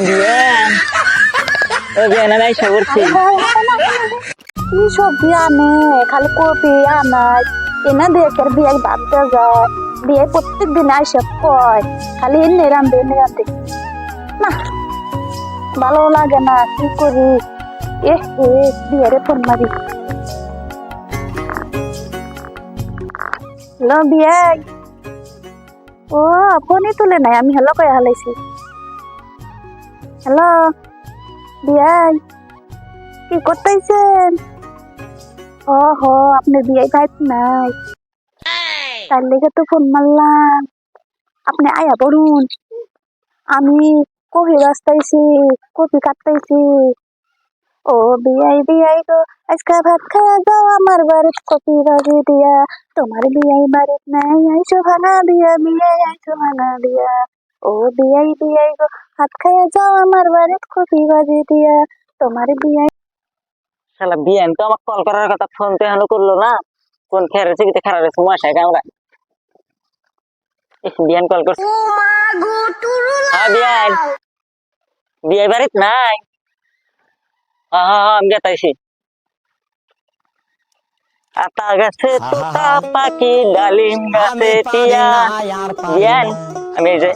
বিয়ান ও বিয়ান নাই সবরছি কি সব বিয়া নে খালি কপি আনাজ এনা দেখে বিয়ে ভাবতে যায় বিয়ে প্রত্যেক দিন আসে কয় খালি এনে রান্ধে না ভালো লাগে না কি করি বিয়েরে ফোন মারি হ্যালো বিয়ে ও ফোনই তুলে নাই আমি হ্যালো কয়ে হালাইছি হ্যালো বিয়ে কি করতেছেন ও হো আপনি বিয়ে ভাইত নাই তার লেগে তো ফোন মারলাম আপনি আয়া পড়ুন আমি কফি বাজতাইছি কফি কাটতাইছি ও বিয়াই বিয়াই গো আজকে ভাত খাওয়া যাও আমার বাড়িত কফি বাজি দিয়া তোমার বিয়াই বাড়িত নাই আইসো ভাঙা দিয়া বিয়াই আইসো ভাঙা দিয়া ও বিয়াই বিয়াই গো ভাত খাওয়া যাও আমার বাড়িত কফি বাজি দিয়া তোমার বিয়াই শালা বিয়ান তো আমাকে কল করার কথা ফোন তো এখনো করলো না ফোন খেয়াল চিকিতে খারাপ হয়েছে মশাই কামড়া বিয়ান কল করছে হ্যাঁ বিয়ান বিয়ে বাড়িত নাই হ্যাঁ হ্যাঁ হ্যাঁ আমি যেতাইছি আতা গাছে তোতা পাখি ডালিম গাছে টিয়া বিয়ান আমি এই যে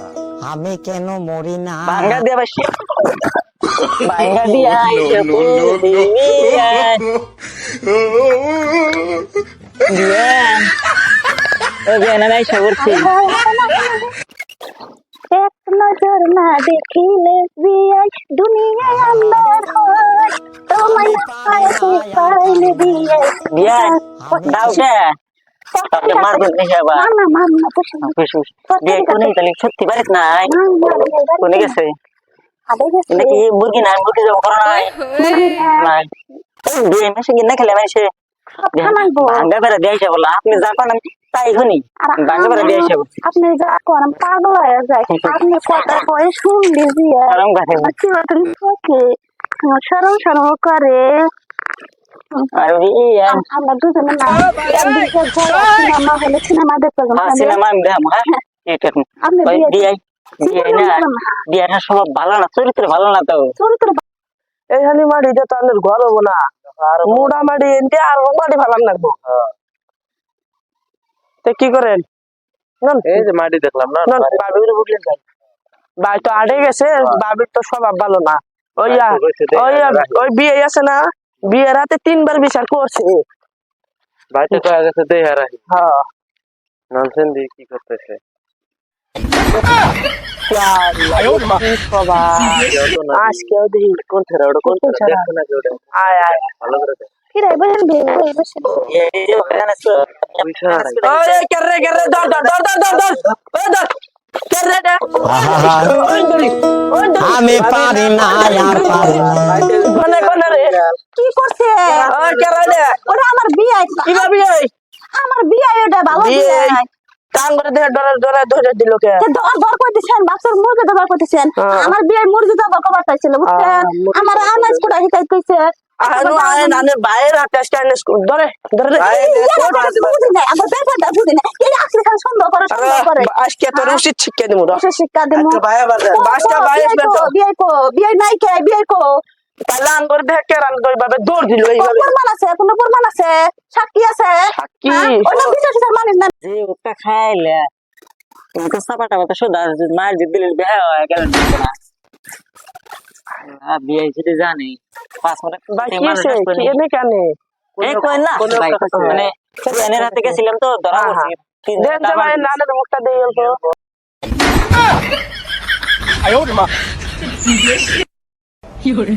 আমি কেন মরি না ভাঙ্গা দিয়া বাসি ভাঙ্গা দিয়া আইসে বিয়ান বিয়ান ও বিয়ান আমি আইসা করছি এক নজর না দেখিলে বিয়াই দুনিয়ায় আন্দার হয় তোমায় না পাইলে বিয়াই বিয়ান দাও কে তাকে মারবেন না আবার না মামা পুষি বিয়ে কোনে তাহলে সত্যি বাড়িত নাই কোনে গেছে নাকি মুরগি নাই মুরগি যাবো করো নাই নাই বিয়ে মেশে কিনা খেলে মাইছে ভাঙ্গা বেড়া দিয়ে আইসা বললো আপনি যা করেন তাই শুনি ভাঙ্গা বেড়া দিয়ে আইসা আপনি যা করেন পাগল হয়ে যায় আপনি কথা কয়ে শুনলি বিয়া আরাম গাছে সরম সরম করে আর বিয়ান আমরা দুজনে না সিনেমা হলে সিনেমা দেখতে সিনেমা আমি দেখাবো হ্যাঁ এটা আপনি বিয়ে বিয়ে না বিয়ের স্বভাব ভালো না চরিত্র ভালো না তো চরিত্র এইখানে মাটিতে তো আমাদের ঘর হবো না মোড়া মাটি এনতে আর মাটি ভালো লাগবো তো কি করেন এই যে মাটি দেখলাম না বাবির বুঝলেন যাই ভাই তো আড়ে গেছে বাবির তো স্বভাব ভালো না ওই বিয়ে আছে না বিয়ে রাতে 3 বার বিচার করছে ভাই তো কয়ে গেছে দেহ রাখি হ্যাঁ ননসেন দিয়ে কি করতেছে আজকেও দেখি কোন ছেড়ে ওটা কোন ছেড়ে দেখো না ওটা আয় আয় ভালো করে দেখ ফিরে বসেন বসেন এই যে ওখানে ওরে কেরে দর ওই দর কেরে দে আমি পারি না আর পারি না কোনে রে কি করছে ওই কেরে দে ওটা আমার বিয়ে কি বিয়ে আমার বিয়ে ওটা ভালো বিয়ে কান করে দেখে ডরে ধরে দিল কে দর করতেছেন বাক্সের মুরগি দর করতেছেন আমার বিয়ে মুরগি দর কবার চাইছিল বুঝছেন আমার আনাজ কোটা হিকাইতেছে নানে বাইরে রাতে স্ট্যান্ড ধরে বুঝি নাই আমার বেটাটা বুঝি না এই আজকে খালি সুন্দর করে আজকে তোর উচিত শিক্ষা দেবো শিক্ষা দেবো বিয়ে নাই কে বিয়ে কো তাহলে আনবার দেখে রান করে ভাবে দৌড় দিল এইভাবে কোনো প্রমাণ আছে সাক্ষী আছে সাক্ষী ওটা বিচার মানিস না যে ওটা খাইলে তো সাপাটা মতো সোদা মার যে দিলের বিয়ে হয়ে গেল না বিয়ে যদি জানি 5 মিনিট ভাই কি আছে কি এনে কানে এই কই না ভাই মানে এনে রাতে গেছিলাম তো ধরা পড়ছি দেন যে ভাই নানের মুখটা দেই অল্প আয়ো মা কি হরে